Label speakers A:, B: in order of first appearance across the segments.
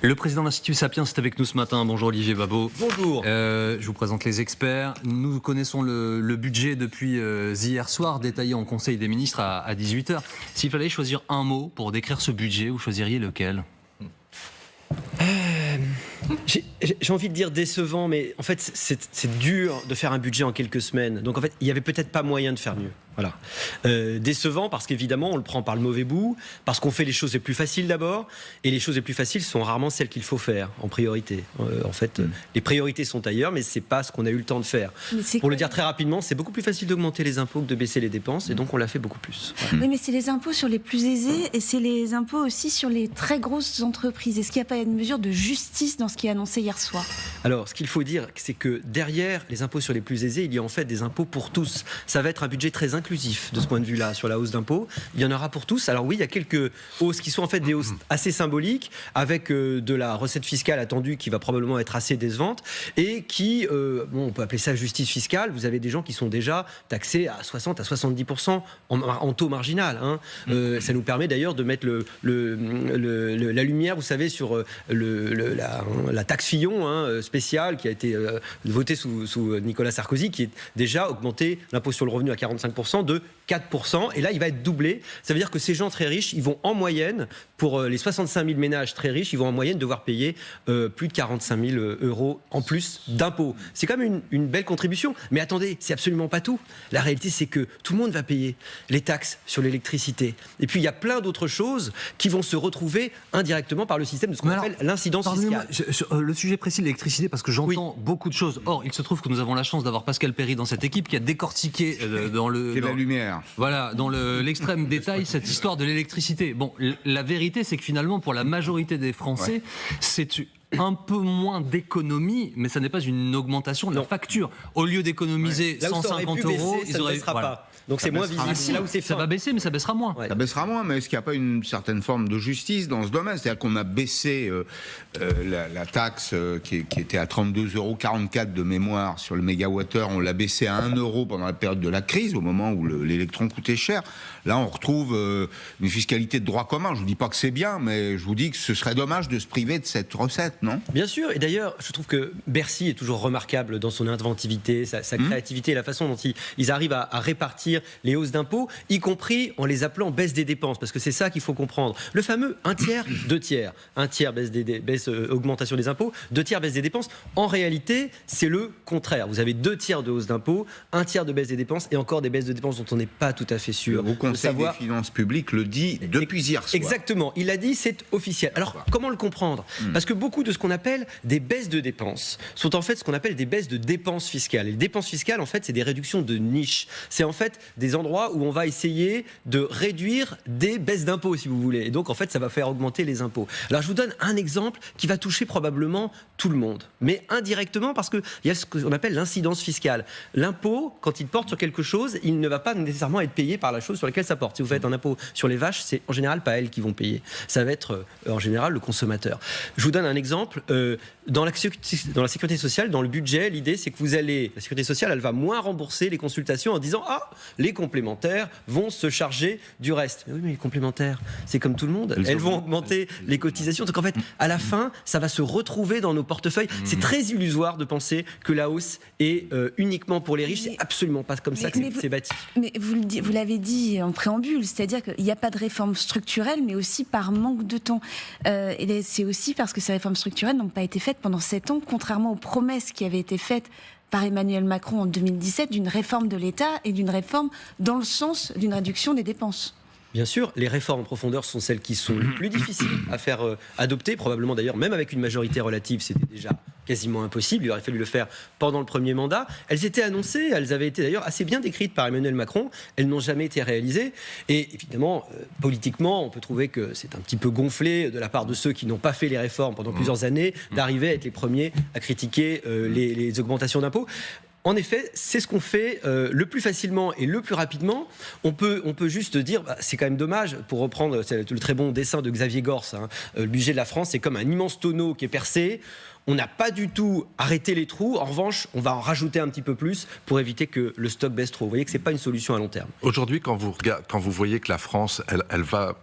A: Le président de l'Institut Sapiens est avec nous ce matin. Bonjour Olivier Babot.
B: Bonjour.
A: Je vous présente les experts. Nous connaissons le budget depuis hier soir, détaillé en Conseil des ministres à 18h. S'il fallait choisir un mot pour décrire ce budget, vous choisiriez lequel ?
B: J'ai envie de dire décevant, mais en fait c'est dur de faire un budget en quelques semaines. Donc en fait il n'y avait peut-être pas moyen de faire mieux. Voilà. Décevant parce qu'évidemment on le prend par le mauvais bout, parce qu'on fait les choses les plus faciles d'abord, et les choses les plus faciles sont rarement celles qu'il faut faire en priorité. En fait, les priorités sont ailleurs, mais c'est pas ce qu'on a eu le temps de faire. Pour le dire très rapidement, c'est beaucoup plus facile d'augmenter les impôts que de baisser les dépenses, et donc on l'a fait beaucoup plus. Voilà.
C: Oui, mais c'est les impôts sur les plus aisés, et c'est les impôts aussi sur les très grosses entreprises. Est-ce qu'il n'y a pas une mesure de justice dans ce qui est annoncé hier soir ?
B: Alors, ce qu'il faut dire, c'est que derrière les impôts sur les plus aisés, il y a en fait des impôts pour tous. Ça va être un budget très inclusif de ce point de vue-là, sur la hausse d'impôts. Il y en aura pour tous. Alors oui, il y a quelques hausses qui sont en fait des hausses assez symboliques, avec de la recette fiscale attendue qui va probablement être assez décevante, et qui, on peut appeler ça justice fiscale. Vous avez des gens qui sont déjà taxés à 60 à 70% en taux marginal. Ça nous permet d'ailleurs de mettre la lumière, vous savez, sur la taxe Fillon spéciale qui a été votée sous Nicolas Sarkozy, qui est déjà augmenté l'impôt sur le revenu à 45% de 4%, et là il va être doublé. Ça veut dire que ces gens très riches, ils vont en moyenne, pour les 65 000 ménages très riches, ils vont en moyenne devoir payer plus de 45 000 euros en plus d'impôts. C'est quand même une belle contribution, mais attendez, c'est absolument pas tout. La réalité, c'est que tout le monde va payer les taxes sur l'électricité, et puis il y a plein d'autres choses qui vont se retrouver indirectement par le système de ce qu'on appelle l'incidence fiscale.
A: Le sujet précis de l'électricité, parce que j'entends beaucoup de choses. Or, il se trouve que nous avons la chance d'avoir Pascal Perry dans cette équipe qui a décortiqué dans
D: la lumière.
A: Voilà, dans l'extrême détail, cette histoire de l'électricité. Bon, la vérité, c'est que finalement, pour la majorité des Français, c'est un peu moins d'économie, mais ça n'est pas une augmentation de la facture. Au lieu d'économiser 150 euros,
B: ils auraient pas. Donc c'est moins visible.
A: C'est là où ça va baisser, mais ça baissera moins.
D: Ça baissera moins, mais est-ce qu'il n'y a pas une certaine forme de justice dans ce domaine ? C'est-à-dire qu'on a baissé la taxe qui était à 32,44 € de mémoire sur le mégawattheure, on l'a baissé à 1 € pendant la période de la crise, au moment où l'électron coûtait cher. Là, on retrouve une fiscalité de droit commun. Je ne vous dis pas que c'est bien, mais je vous dis que ce serait dommage de se priver de cette recette, non ?
B: Bien sûr, et d'ailleurs, je trouve que Bercy est toujours remarquable dans son inventivité, sa créativité, et la façon dont ils arrivent à répartir les hausses d'impôts, y compris en les appelant baisse des dépenses, parce que c'est ça qu'il faut comprendre. Le fameux 1 tiers, 2 tiers. 1 tiers baisse augmentation des impôts, 2 tiers baisse des dépenses. En réalité, c'est le contraire. Vous avez 2 tiers de hausse d'impôts, 1 tiers de baisse des dépenses, et encore des baisses de dépenses dont on n'est pas tout à fait sûr.
D: Le Conseil des finances publiques le dit depuis hier soir.
B: Exactement, il l'a dit, c'est officiel. Alors, comment le comprendre ? Parce que beaucoup de ce qu'on appelle des baisses de dépenses sont en fait ce qu'on appelle des baisses de dépenses fiscales. Et les dépenses fiscales, en fait, c'est des réductions de niche. C'est en fait des endroits où on va essayer de réduire des baisses d'impôts, si vous voulez. Et donc, en fait, ça va faire augmenter les impôts. Alors, je vous donne un exemple qui va toucher probablement tout le monde, mais indirectement parce qu'il y a ce qu'on appelle l'incidence fiscale. L'impôt, quand il porte sur quelque chose, il ne va pas nécessairement être payé par la chose sur laquelle ça porte. Si vous faites un impôt sur les vaches, c'est en général pas elles qui vont payer. Ça va être en général le consommateur. Je vous donne un exemple. Dans la sécurité sociale, dans le budget, l'idée c'est que la sécurité sociale, elle va moins rembourser les consultations en disant les complémentaires vont se charger du reste. Mais oui, mais les complémentaires, c'est comme tout le monde. Elles vont augmenter les cotisations. Donc en fait, à la fin, ça va se retrouver dans nos portefeuilles. C'est très illusoire de penser que la hausse est uniquement pour les riches. C'est absolument pas comme ça que c'est bâti.
C: Mais vous l'avez dit en préambule, c'est-à-dire qu'il n'y a pas de réforme structurelle, mais aussi par manque de temps. Et c'est aussi parce que ces réformes structurelles n'ont pas été faites pendant 7 ans, contrairement aux promesses qui avaient été faites par Emmanuel Macron en 2017 d'une réforme de l'État et d'une réforme dans le sens d'une réduction des dépenses.
B: Bien sûr, les réformes en profondeur sont celles qui sont les plus difficiles à faire adopter, probablement d'ailleurs, même avec une majorité relative, c'était déjà quasiment impossible, il aurait fallu le faire pendant le premier mandat. Elles étaient annoncées, elles avaient été d'ailleurs assez bien décrites par Emmanuel Macron, elles n'ont jamais été réalisées, et évidemment, politiquement, on peut trouver que c'est un petit peu gonflé de la part de ceux qui n'ont pas fait les réformes pendant plusieurs années, d'arriver à être les premiers à critiquer les augmentations d'impôts. En effet, c'est ce qu'on fait le plus facilement et le plus rapidement. On peut juste dire, c'est quand même dommage, pour reprendre le très bon dessin de Xavier Gors, le budget de la France, c'est comme un immense tonneau qui est percé. On n'a pas du tout arrêté les trous. En revanche, on va en rajouter un petit peu plus pour éviter que le stock baisse trop. Vous voyez que ce n'est pas une solution à long terme.
E: Aujourd'hui, quand vous voyez que la France, elle va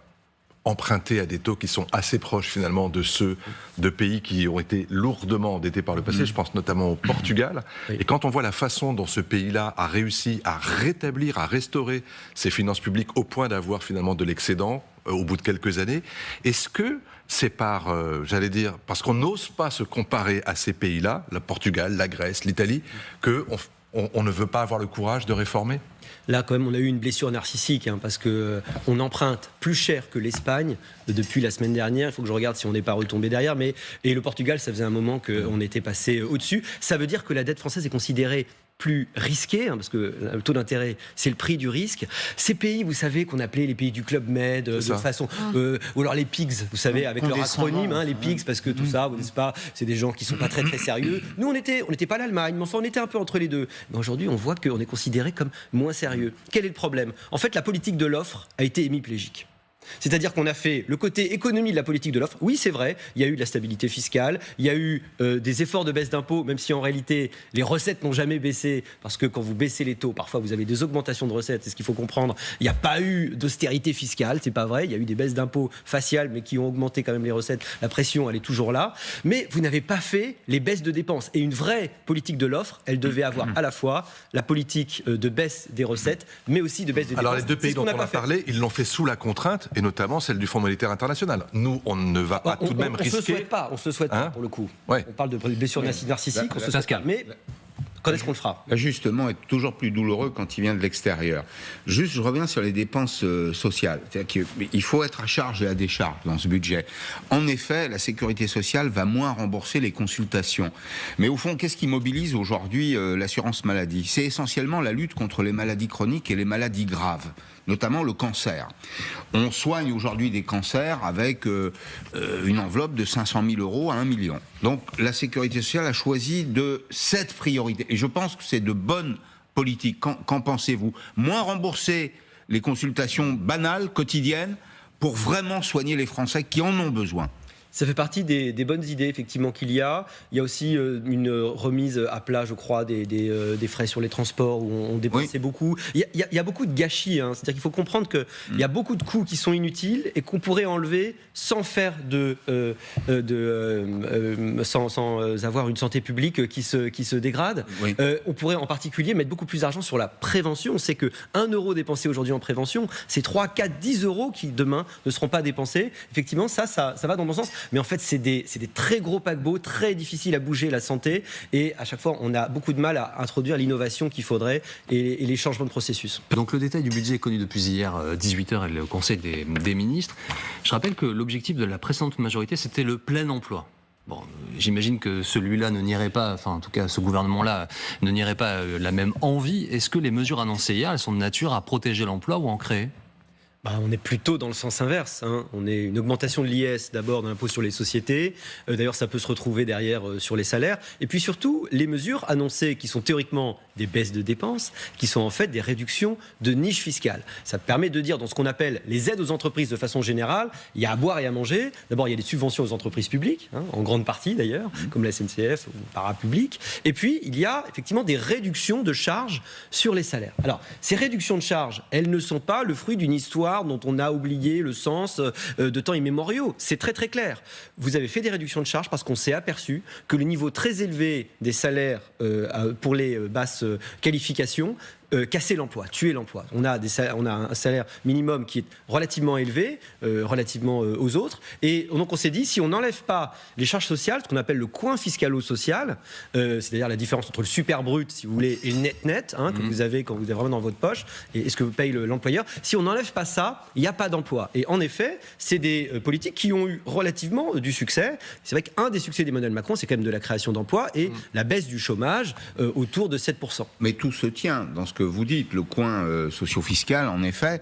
E: emprunter à des taux qui sont assez proches finalement de ceux de pays qui ont été lourdement endettés par le passé. Je pense notamment au Portugal.
B: Oui.
E: Et quand on voit la façon dont ce pays-là a réussi à rétablir, à restaurer ses finances publiques au point d'avoir finalement de l'excédent au bout de quelques années, est-ce que c'est par, j'allais dire, parce qu'on n'ose pas se comparer à ces pays-là, le Portugal, la Grèce, l'Italie, qu'on ne veut pas avoir le courage de réformer ?
B: Là, quand même, on a eu une blessure narcissique, parce qu'on emprunte plus cher que l'Espagne depuis la semaine dernière. Il faut que je regarde si on n'est pas retombé derrière. Et le Portugal, ça faisait un moment qu'on était passé au-dessus. Ça veut dire que la dette française est considérée plus risqué, parce que le taux d'intérêt, c'est le prix du risque. Ces pays, vous savez, qu'on appelait les pays du Club Med, de façon... ou alors les PIGS, vous savez, avec leur acronyme, les PIGS, parce que tout ça, vous n'êtes pas, c'est des gens qui ne sont pas très très sérieux. Nous, on n'était pas l'Allemagne, mais enfin, on était un peu entre les deux. Mais aujourd'hui, on voit qu'on est considéré comme moins sérieux. Quel est le problème ? En fait, la politique de l'offre a été hémiplégique. C'est-à-dire qu'on a fait le côté économie de la politique de l'offre. Oui, c'est vrai, il y a eu de la stabilité fiscale, il y a eu des efforts de baisse d'impôts, même si en réalité, les recettes n'ont jamais baissé, parce que quand vous baissez les taux, parfois vous avez des augmentations de recettes, c'est ce qu'il faut comprendre. Il n'y a pas eu d'austérité fiscale, c'est pas vrai, il y a eu des baisses d'impôts faciales, mais qui ont augmenté quand même les recettes. La pression, elle est toujours là. Mais vous n'avez pas fait les baisses de dépenses. Et une vraie politique de l'offre, elle devait avoir à la fois la politique de baisse des recettes, mais aussi de baisse des dépenses.
E: Alors les deux pays dont on a parlé, ils l'ont fait sous la contrainte, et notamment celle du Fonds monétaire international. Nous, on ne va pas tout de même risquer...
B: On se souhaite pas, pour le coup. Ouais. On parle de blessure narcissique, on se souhaite pas. Mais quand est-ce qu'on le fera ?
D: L'ajustement est toujours plus douloureux quand il vient de l'extérieur. Juste, je reviens sur les dépenses sociales. C'est-à-dire qu'il faut être à charge et à décharge dans ce budget. En effet, la sécurité sociale va moins rembourser les consultations. Mais au fond, qu'est-ce qui mobilise aujourd'hui l'assurance maladie ? C'est essentiellement la lutte contre les maladies chroniques et les maladies graves, notamment le cancer. On soigne aujourd'hui des cancers avec une enveloppe de 500 000 euros à 1 million. Donc la sécurité sociale a choisi de cette priorité. Et je pense que c'est de bonne politique. Qu'en pensez-vous ? Moins rembourser les consultations banales, quotidiennes, pour vraiment soigner les Français qui en ont besoin.
B: Ça fait partie des bonnes idées, effectivement, qu'il y a. Il y a aussi une remise à plat, je crois, des frais sur les transports, où on dépensait beaucoup. Il y a beaucoup de gâchis. C'est-à-dire qu'il faut comprendre qu'il y a beaucoup de coûts qui sont inutiles et qu'on pourrait enlever sans faire sans avoir une santé publique qui se dégrade. Oui. On pourrait en particulier mettre beaucoup plus d'argent sur la prévention. On sait que 1 euro dépensé aujourd'hui en prévention, c'est 3, 4, 10 euros qui, demain, ne seront pas dépensés. Effectivement, ça va dans le bon sens. Mais en fait, c'est des très gros paquebots, très difficiles à bouger, la santé. Et à chaque fois, on a beaucoup de mal à introduire l'innovation qu'il faudrait et les changements de processus.
A: Donc le détail du budget est connu depuis hier 18h et le Conseil des ministres. Je rappelle que l'objectif de la précédente majorité, c'était le plein emploi. Bon, j'imagine que celui-là ne nierait pas, enfin en tout cas ce gouvernement-là ne nierait pas la même envie. Est-ce que les mesures annoncées hier, elles sont de nature à protéger l'emploi ou à en créer ?
B: On est plutôt dans le sens inverse. On est une augmentation de l'IS, d'abord de l'impôt sur les sociétés. D'ailleurs, ça peut se retrouver derrière sur les salaires. Et puis surtout, les mesures annoncées qui sont théoriquement des baisses de dépenses, qui sont en fait des réductions de niches fiscales. Ça permet de dire, dans ce qu'on appelle les aides aux entreprises de façon générale, il y a à boire et à manger. D'abord, il y a des subventions aux entreprises publiques, en grande partie d'ailleurs, comme la SNCF ou parapublique. Et puis, il y a effectivement des réductions de charges sur les salaires. Alors, ces réductions de charges, elles ne sont pas le fruit d'une histoire dont on a oublié le sens de temps immémoriaux. C'est très très clair. Vous avez fait des réductions de charges parce qu'on s'est aperçu que le niveau très élevé des salaires pour les basses qualifications casser l'emploi, tuer l'emploi. On a un salaire minimum qui est relativement élevé, relativement aux autres. Et donc on s'est dit, si on n'enlève pas les charges sociales, ce qu'on appelle le coin fiscalo-social, c'est-à-dire la différence entre le super brut, si vous voulez, et le net, que vous avez quand vous êtes vraiment dans votre poche, et ce que vous paye l'employeur, si on n'enlève pas ça, il n'y a pas d'emploi. Et en effet, c'est des politiques qui ont eu relativement du succès. C'est vrai qu'un des succès d'Emmanuel Macron, c'est quand même de la création d'emplois et la baisse du chômage autour de 7%.
D: Mais tout se tient dans ce que vous dites, le coin socio-fiscal, en effet,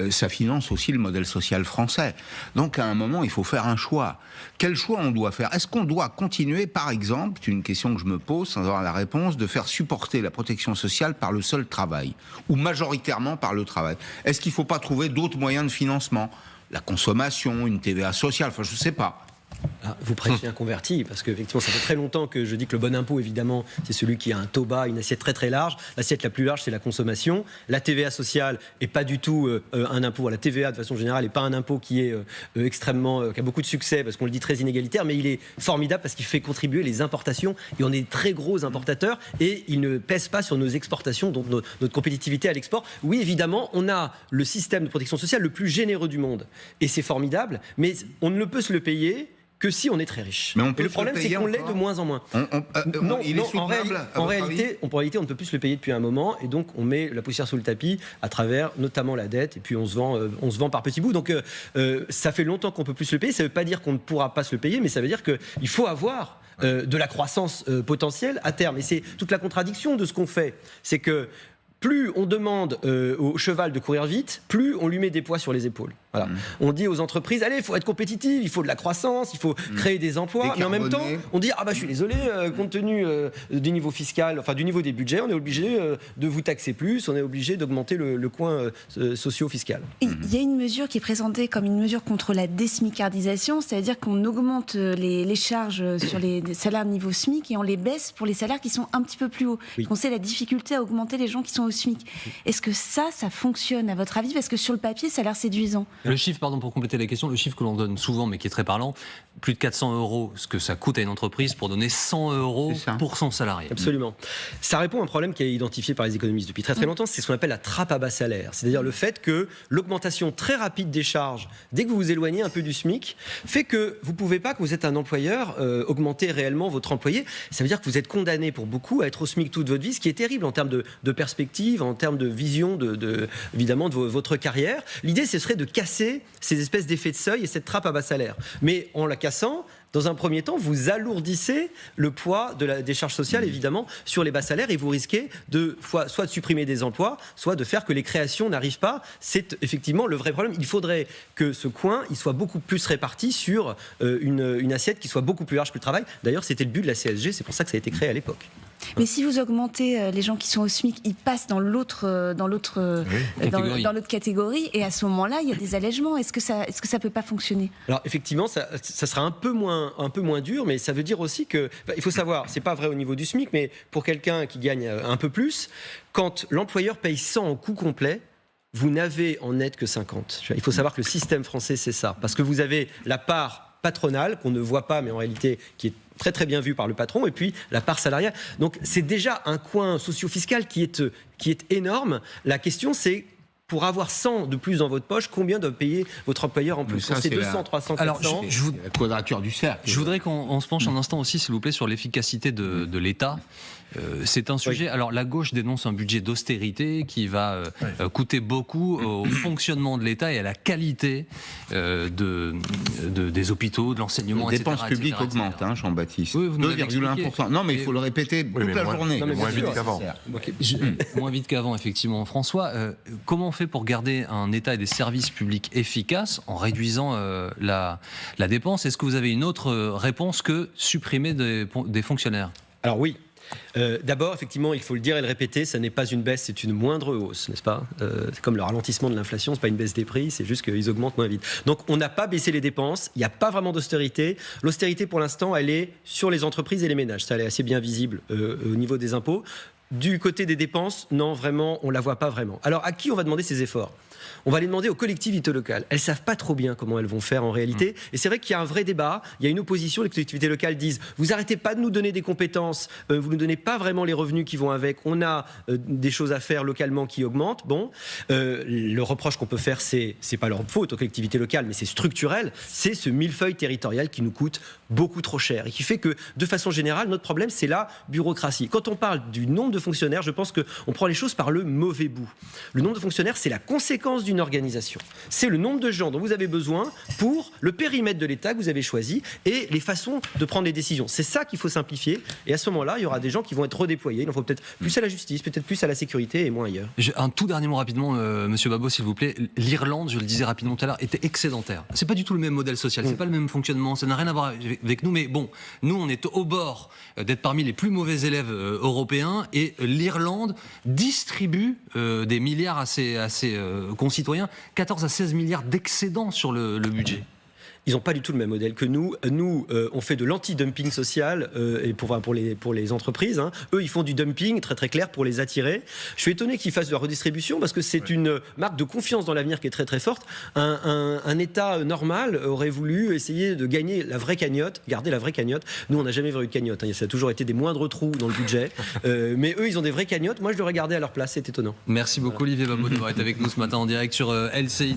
D: ça finance aussi le modèle social français. Donc à un moment, il faut faire un choix. Quel choix on doit faire ? Est-ce qu'on doit continuer, par exemple, c'est une question que je me pose sans avoir la réponse, de faire supporter la protection sociale par le seul travail, ou majoritairement par le travail ? Est-ce qu'il ne faut pas trouver d'autres moyens de financement ? La consommation, une TVA sociale, enfin je ne sais pas.
B: Vous prêchez un converti, parce qu'effectivement, ça fait très longtemps que je dis que le bon impôt, évidemment, c'est celui qui a un taux bas, une assiette très très large. L'assiette la plus large, c'est la consommation. La TVA sociale n'est pas du tout un impôt. La TVA, de façon générale, n'est pas un impôt qui est extrêmement, qui a beaucoup de succès, parce qu'on le dit très inégalitaire, mais il est formidable parce qu'il fait contribuer les importations. Et on est très gros importateurs, et il ne pèse pas sur nos exportations, donc notre compétitivité à l'export. Oui, évidemment, on a le système de protection sociale le plus généreux du monde. Et c'est formidable, mais on ne peut se le payer que si on est très riche.
D: Mais
B: et le problème, c'est qu'on l'est de moins en moins. En réalité, on ne peut plus se le payer depuis un moment, et donc on met la poussière sous le tapis à travers notamment la dette, et puis on se vend par petits bouts. Donc ça fait longtemps qu'on ne peut plus se le payer. Ça ne veut pas dire qu'on ne pourra pas se le payer, mais ça veut dire qu'il faut avoir de la croissance potentielle à terme. Et c'est toute la contradiction de ce qu'on fait. C'est que plus on demande au cheval de courir vite, plus on lui met des poids sur les épaules. Voilà. On dit aux entreprises, allez, il faut être compétitif, il faut de la croissance, il faut créer des emplois. Mais en même temps, on dit, je suis désolé, compte tenu du niveau fiscal, enfin du niveau des budgets, on est obligé de vous taxer plus, on est obligé d'augmenter le coin socio-fiscal.
C: Il y a une mesure qui est présentée comme une mesure contre la désmicardisation, c'est-à-dire qu'on augmente les charges sur les salaires niveau SMIC et on les baisse pour les salaires qui sont un petit peu plus hauts. Oui. On sait la difficulté à augmenter les gens qui sont au SMIC. Est-ce que ça fonctionne à votre avis? Parce que sur le papier, ça a l'air séduisant.
A: Le chiffre, pardon, pour compléter la question, le chiffre que l'on donne souvent, mais qui est très parlant, plus de 400 €, ce que ça coûte à une entreprise pour donner 100 € pour son salarié.
B: Absolument. Ça répond à un problème qui est identifié par les économistes depuis très très longtemps, c'est ce qu'on appelle la trappe à bas salaire. C'est-à-dire le fait que l'augmentation très rapide des charges, dès que vous vous éloignez un peu du SMIC, fait que vous ne pouvez pas, que vous êtes un employeur, augmenter réellement votre employé. Ça veut dire que vous êtes condamné pour beaucoup à être au SMIC toute votre vie, ce qui est terrible en termes de perspective, en termes de vision, évidemment, de votre carrière. L'idée, ce serait de casser ces espèces d'effets de seuil et cette trappe à bas salaire. Mais en la cassant, dans un premier temps, vous alourdissez le poids des charges sociales, évidemment, sur les bas salaires, et vous risquez soit de supprimer des emplois, soit de faire que les créations n'arrivent pas. C'est effectivement le vrai problème. Il faudrait que ce coin il soit beaucoup plus réparti sur une assiette qui soit beaucoup plus large que le travail. D'ailleurs, c'était le but de la CSG, c'est pour ça que ça a été créé à l'époque.
C: Mais si vous augmentez les gens qui sont au SMIC, ils passent dans l'autre catégorie, et à ce moment-là, il y a des allègements. Est-ce que ça peut pas fonctionner? Alors
B: effectivement, ça sera un peu moins dur, mais ça veut dire aussi que il faut savoir, c'est pas vrai au niveau du SMIC, mais pour quelqu'un qui gagne un peu plus, quand l'employeur paye 100 au coût complet, vous n'avez en net que 50. Il faut savoir que le système français, c'est ça, parce que vous avez la part patronale qu'on ne voit pas, mais en réalité qui est très très bien vue par le patron, et puis la part salariale. Donc c'est déjà un coin socio-fiscal qui est énorme. La question, c'est pour avoir 100 de plus dans votre poche, combien doit payer votre employeur en plus?
D: Ça,
B: c'est 200, 300, 400.
A: Alors,
D: la quadrature du cercle.
A: Je voudrais qu'on se penche un instant aussi, s'il vous plaît, sur l'efficacité de l'État. C'est un sujet. Alors, la gauche dénonce un budget d'austérité qui va coûter beaucoup au fonctionnement de l'État et à la qualité des hôpitaux, de l'enseignement,
D: etc.
A: Les
D: dépenses publiques augmentent, Jean-Baptiste.
A: Oui,
D: 2,1%. Non, mais il faut le répéter toute la journée.
E: Non, mais moins vite qu'avant.
A: Moins vite qu'avant, effectivement. François, comment on fait pour garder un État et des services publics efficaces en réduisant la dépense? Est-ce que vous avez une autre réponse que supprimer des fonctionnaires?
B: Alors oui. D'abord, effectivement, il faut le dire et le répéter, ça n'est pas une baisse, c'est une moindre hausse, n'est-ce pas? C'est comme le ralentissement de l'inflation, c'est pas une baisse des prix, c'est juste qu'ils augmentent moins vite. Donc, on n'a pas baissé les dépenses, il n'y a pas vraiment d'austérité. L'austérité, pour l'instant, elle est sur les entreprises et les ménages. Ça, elle est assez bien visible au niveau des impôts. Du côté des dépenses, non, vraiment, on ne la voit pas vraiment. Alors, à qui on va demander ces efforts? On va les demander aux collectivités locales. Elles ne savent pas trop bien comment elles vont faire en réalité. Et c'est vrai qu'il y a un vrai débat. Il y a une opposition. Les collectivités locales disent « Vous arrêtez pas de nous donner des compétences. Vous ne nous donnez pas vraiment les revenus qui vont avec. On a des choses à faire localement qui augmentent. » Bon, le reproche qu'on peut faire, c'est pas leur faute aux collectivités locales, mais c'est structurel. C'est ce millefeuille territorial qui nous coûte beaucoup trop cher et qui fait que, de façon générale, notre problème, c'est la bureaucratie. Quand on parle du nombre de fonctionnaires, je pense qu'on prend les choses par le mauvais bout. Le nombre de fonctionnaires, c'est la conséquence d'une organisation. C'est le nombre de gens dont vous avez besoin pour le périmètre de l'État que vous avez choisi et les façons de prendre les décisions. C'est ça qu'il faut simplifier. Et à ce moment-là, il y aura des gens qui vont être redéployés. Il en faut peut-être plus à la justice, peut-être plus à la sécurité et moins ailleurs.
A: Un tout dernier mot rapidement, Monsieur Babot, s'il vous plaît. L'Irlande, je le disais rapidement tout à l'heure, était excédentaire. C'est pas du tout le même modèle social, c'est pas le même fonctionnement, ça n'a rien à voir avec nous. Mais bon, nous, on est au bord d'être parmi les plus mauvais élèves européens et l'Irlande distribue des milliards à ses concitoyens, 14 à 16 milliards d'excédents sur le budget.
B: Ils n'ont pas du tout le même modèle que nous. Nous, on fait de l'anti-dumping social et pour les entreprises. Hein. Eux, ils font du dumping très très clair pour les attirer. Je suis étonné qu'ils fassent de la redistribution parce que c'est une marque de confiance dans l'avenir qui est très très forte. Un État normal aurait voulu essayer de gagner la vraie cagnotte, garder la vraie cagnotte. Nous, on n'a jamais vu de cagnotte. Hein. Ça a toujours été des moindres trous dans le budget. Mais eux, ils ont des vraies cagnottes. Moi, je l'aurais gardé à leur place. C'est étonnant.
A: Merci beaucoup, Olivier Babot, d'avoir été avec nous ce matin en direct sur LCI.